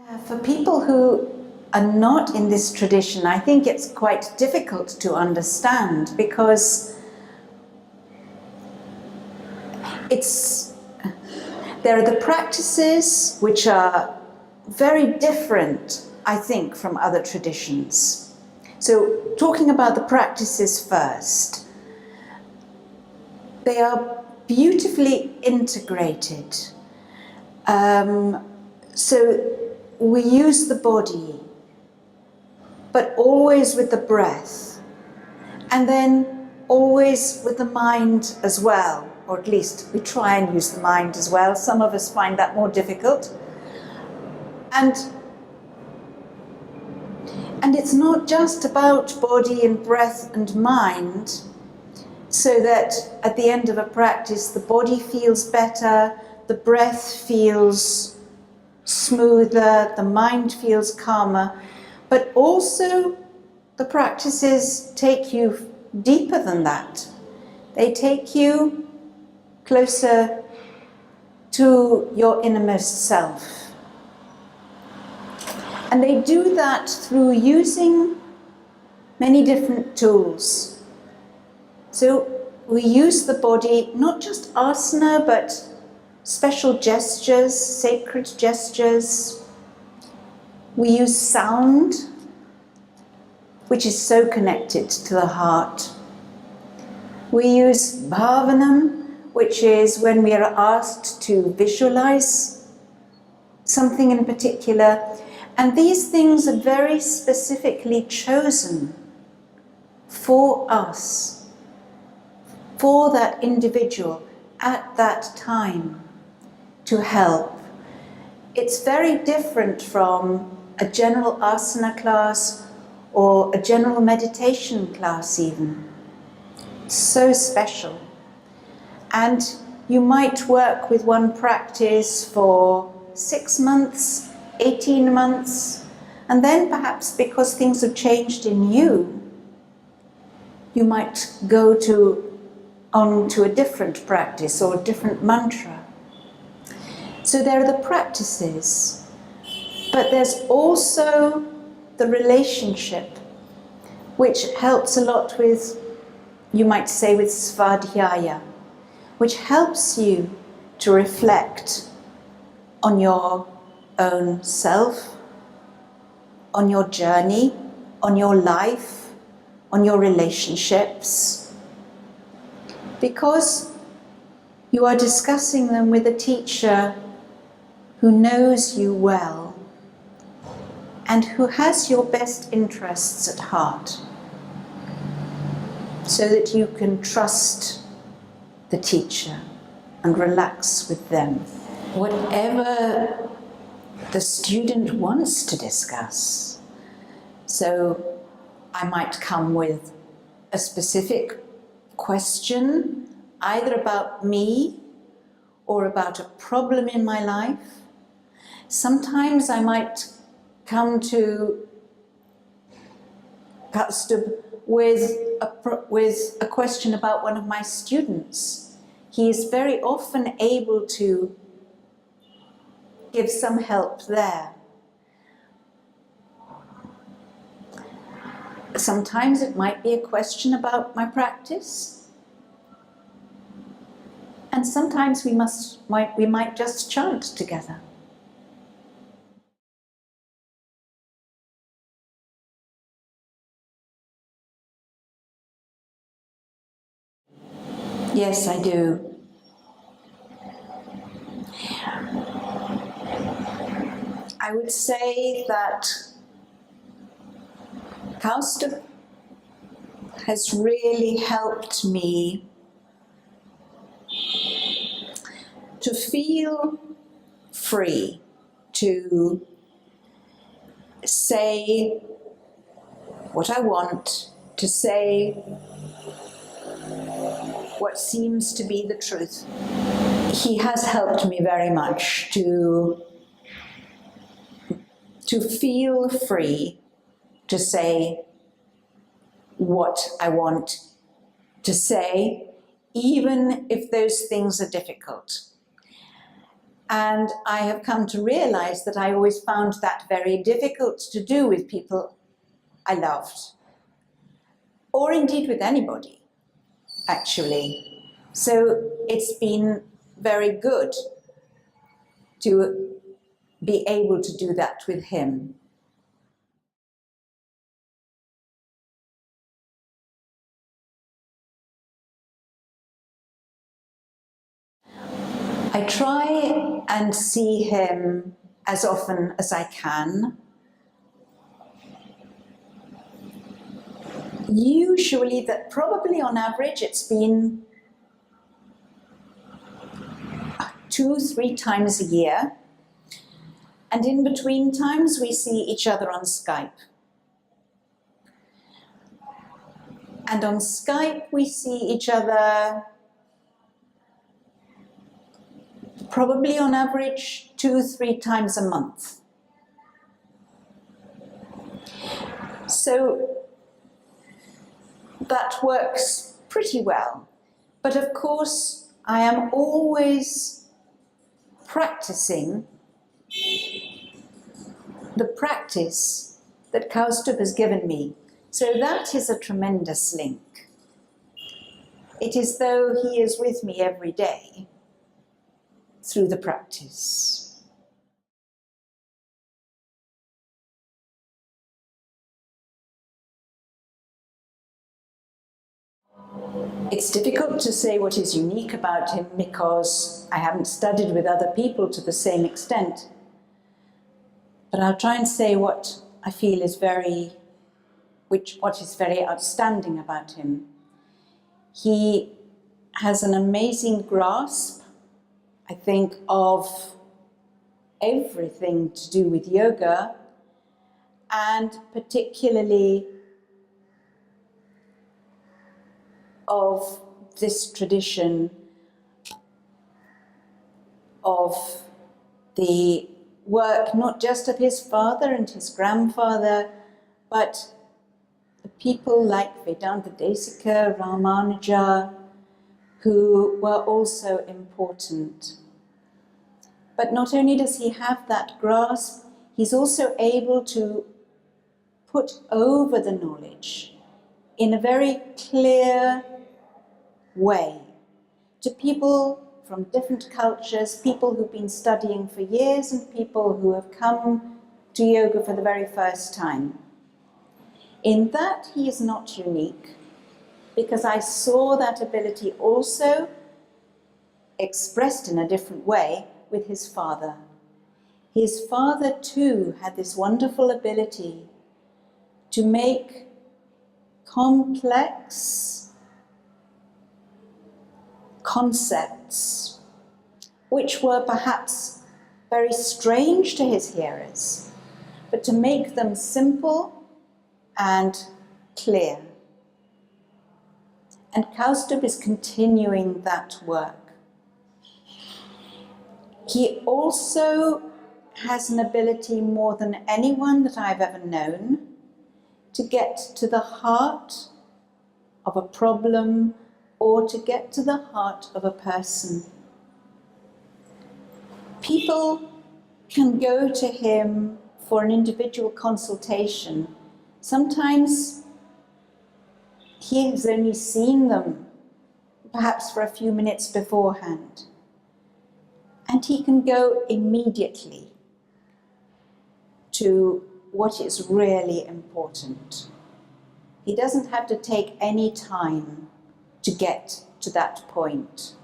For people who are not in this tradition, I think it's quite difficult to understand because there are the practices which are very different, I think, from other traditions. So talking about the practices first, they are beautifully integrated. So we use the body, but always with the breath, and then always with the mind as well, or at least we try and use the mind as well. Some of us find that more difficult. And it's not just about body and breath and mind, so that at the end of a practice the body feels better, the breath feels smoother, the mind feels calmer, but also the practices take you deeper than that. They take you closer to your innermost self. And they do that through using many different tools. So we use the body, not just asana, but special gestures, sacred gestures. We use sound, which is so connected to the heart. We use bhavanam, which is when we are asked to visualize something in particular. And these things are very specifically chosen for us, for that individual at that time, to help. It's very different from a general asana class or a general meditation class even. It's so special. And you might work with one practice for 6 months, 18 months, and then perhaps because things have changed in you, you might go on to a different practice or a different mantra. So there are the practices, but there's also the relationship, which helps a lot with, you might say, with svadhyaya, which helps you to reflect on your own self, on your journey, on your life, on your relationships, because you are discussing them with a teacher who knows you well and who has your best interests at heart, so that you can trust the teacher and relax with them. Whatever the student wants to discuss. So I might come with a specific question, either about me or about a problem in my life. Sometimes I might come to Kausthub with a question about one of my students. He is very often able to give some help there. Sometimes it might be a question about my practice. And sometimes we might just chant together. Yes, I do. I would say that Kausthub has really helped me to feel free to say what I want, to say what seems to be the truth. He has helped me very much to feel free to say what I want to say, even if those things are difficult. And I have come to realize that I always found that very difficult to do with people I loved, or indeed with anybody, actually. So it's been very good to be able to do that with him. I try and see him as often as I can. Usually, that probably on average, it's been 2-3 times a year. And in between times, we see each other on Skype. And on Skype, we see each other probably on average 2-3 times a month. So that works pretty well. But of course, I am always practicing the practice that Kausthub has given me. So that is a tremendous link. It is though he is with me every day through the practice. It's difficult to say what is unique about him because I haven't studied with other people to the same extent. But I'll try and say what I feel is what is very outstanding about him. He has an amazing grasp, I think, of everything to do with yoga, and particularly of this tradition of the work not just of his father and his grandfather, but the people like Vedanta Desikachar, Ramanuja, who were also important. But not only does he have that grasp, he's also able to put over the knowledge in a very clear way to people from different cultures, people who've been studying for years and people who have come to yoga for the very first time. In that, he is not unique, because I saw that ability also expressed in a different way with his father. His father too had this wonderful ability to make complex concepts, which were perhaps very strange to his hearers, but to make them simple and clear. And Kausthub is continuing that work. He also has an ability more than anyone that I've ever known to get to the heart of a problem or to get to the heart of a person. People can go to him for an individual consultation. Sometimes he has only seen them, perhaps for a few minutes beforehand, and he can go immediately to what is really important. He doesn't have to take any time to get to that point.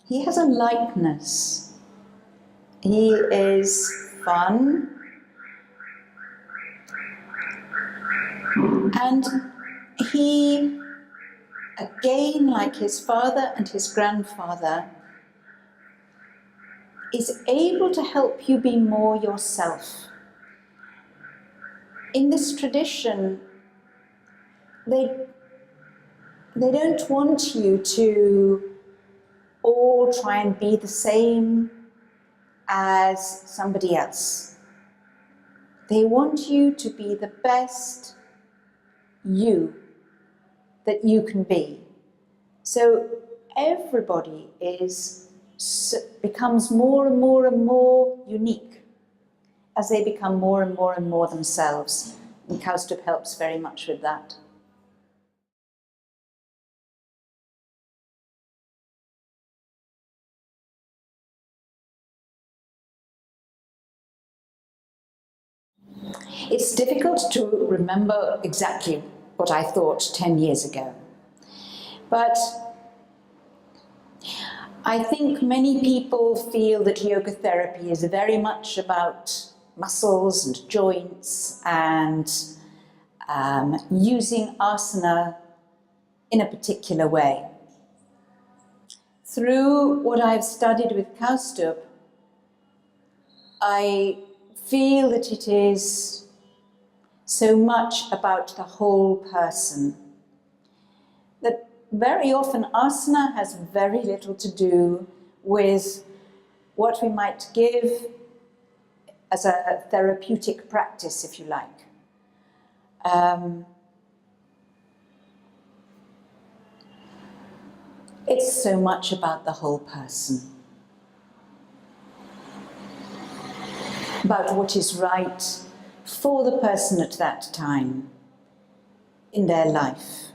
He has a lightness. He is fun. And he, again, like his father and his grandfather, is able to help you be more yourself. In this tradition, they don't want you to all try and be the same as somebody else. They want you to be the best you that you can be. So everybody becomes more and more and more unique as they become more and more and more themselves. And Kausthub helps very much with that. It's difficult to remember exactly what I thought 10 years ago. But I think many people feel that yoga therapy is very much about muscles and joints and using asana in a particular way. Through what I've studied with Kausthub, I feel that it is so much about the whole person, that very often asana has very little to do with what we might give as a therapeutic practice, if you like. It's so much about the whole person, about what is right for the person at that time in their life.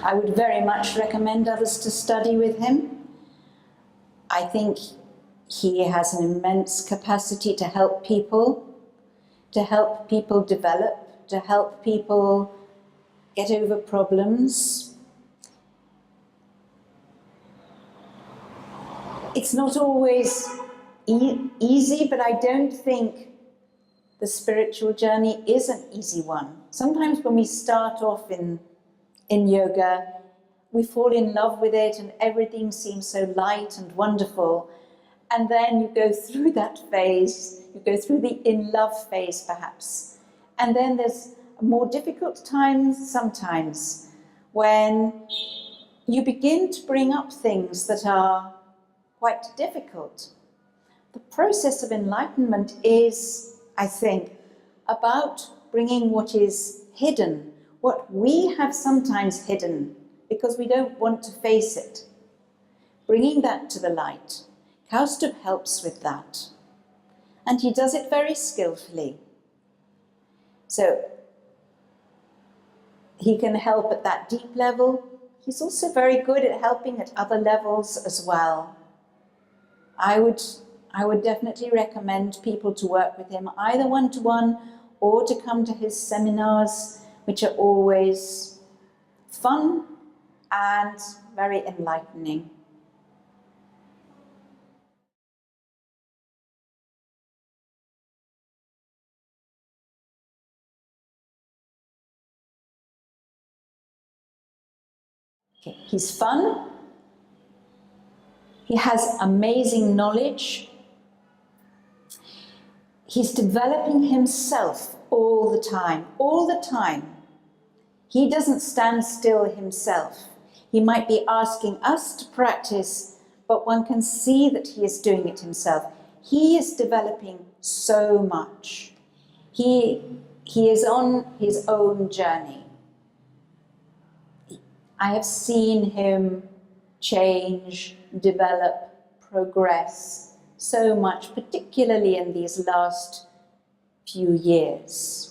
I would very much recommend others to study with him. I think he has an immense capacity to help people develop, to help people get over problems. It's not always easy, but I don't think the spiritual journey is an easy one. Sometimes when we start off in yoga, we fall in love with it and everything seems so light and wonderful. And then you go through that phase, you go through the in-love phase perhaps. And then there's more difficult times sometimes when you begin to bring up things that are quite difficult. The process of enlightenment is, I think, about bringing what is hidden, what we have sometimes hidden because we don't want to face it, bringing that to the light. Kausthub helps with that, and he does it very skillfully. So he can help at that deep level. He's also very good at helping at other levels as well. I would definitely recommend people to work with him, either one-to-one or to come to his seminars, which are always fun and very enlightening. Okay. He's fun. He has amazing knowledge. He's developing himself all the time, all the time. He doesn't stand still himself. He might be asking us to practice, but one can see that he is doing it himself. He is developing so much. He is on his own journey. I have seen him change, develop, progress so much, particularly in these last few years.